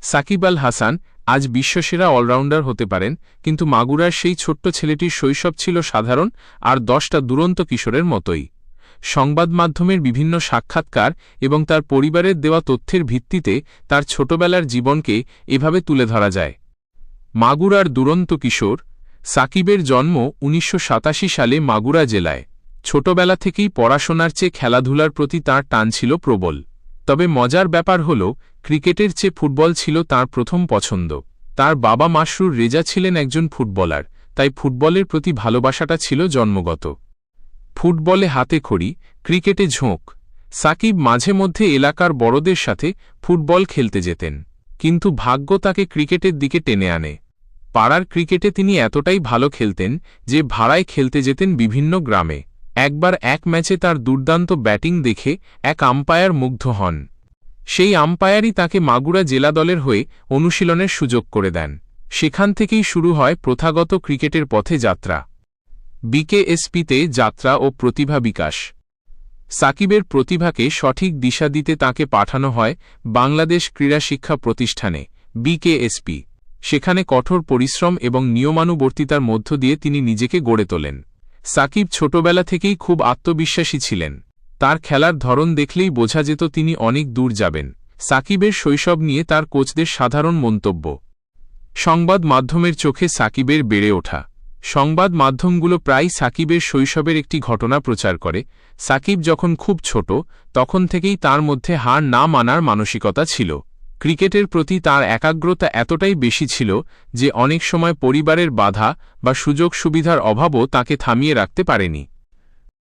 সাকিব আল হাসান আজ বিশ্বসেরা অলরাউন্ডার হতে পারেন, কিন্তু মাগুরার সেই ছোট্ট ছেলেটির শৈশব ছিল সাধারণ আর 10টা দুরন্ত কিশোরের মতোই। সংবাদ মাধ্যমের বিভিন্ন সাক্ষাৎকার এবং তার পরিবারের দেওয়া তথ্যের ভিত্তিতে তার ছোটবেলার জীবনকে এভাবে তুলে ধরা যায়। মাগুরার দুরন্ত কিশোর। সাকিবের জন্ম ১৯৮৭ সালে মাগুরা জেলায়। ছোটবেলা থেকেই পড়াশোনার চেয়ে খেলাধুলার প্রতি তাঁর টান ছিল প্রবল। তবে মজার ব্যাপার হল, ক্রিকেটের চেয়ে ফুটবল ছিল তাঁর প্রথম পছন্দ। তার বাবা মাসরুর রেজা ছিলেন একজন ফুটবলার, তাই ফুটবলের প্রতি ভালোবাসাটা ছিল জন্মগত। ফুটবলে হাতেখড়ি, ক্রিকেটে ঝোঁক। সাকিব মাঝে মধ্যে এলাকার বড়দের সাথে ফুটবল খেলতে যেতেন, কিন্তু ভাগ্য তাকে ক্রিকেটের দিকে টেনে আনে। পাড়ার ক্রিকেটে তিনি এতটাই ভালো খেলতেন যে ভাড়ায় খেলতে যেতেন বিভিন্ন গ্রামে। একবার এক ম্যাচে তার দুর্দান্ত ব্যাটিং দেখে এক আম্পায়ার মুগ্ধ হন। সেই আম্পায়ারই তাকে মাগুরা জেলা দলের হয়ে অনুশীলনের সুযোগ করে দেন। সেখান থেকেই শুরু হয় প্রথাগত ক্রিকেটের পথে যাত্রা। বিকেএসপিতে যাত্রা ও প্রতিভা বিকাশ। সাকিবের প্রতিভাকে সঠিক দিশা দিতে তাকে পাঠানো হয় বাংলাদেশ ক্রীড়া শিক্ষা প্রতিষ্ঠানে বিকেএসপি। সেখানে কঠোর পরিশ্রম এবং নিয়মানুবর্তিতার মধ্য দিয়ে তিনি নিজেকে গড়ে তোলেন। সাকিব ছোটবেলা থেকেই খুব আত্মবিশ্বাসী ছিলেন। তার খেলার ধরন দেখলেই বোঝা যেত তিনি অনেক দূর যাবেন। সাকিবের শৈশব নিয়ে তার কোচদের সাধারণ মন্তব্য। সংবাদ মাধ্যমের চোখে সাকিবের বেড়ে ওঠা। সংবাদ মাধ্যমগুলো প্রায় সাকিবের শৈশবের একটি ঘটনা প্রচার করে। সাকিব যখন খুব ছোট, তখন থেকেই তার মধ্যে হার না মানার মানসিকতা ছিল। ক্রিকেটের প্রতি তার একাগ্রতা এতটাই বেশি ছিল যে অনেক সময় পরিবারের বাধা বা সুযোগ সুবিধার অভাবও তাকে থামিয়ে রাখতে পারেনি।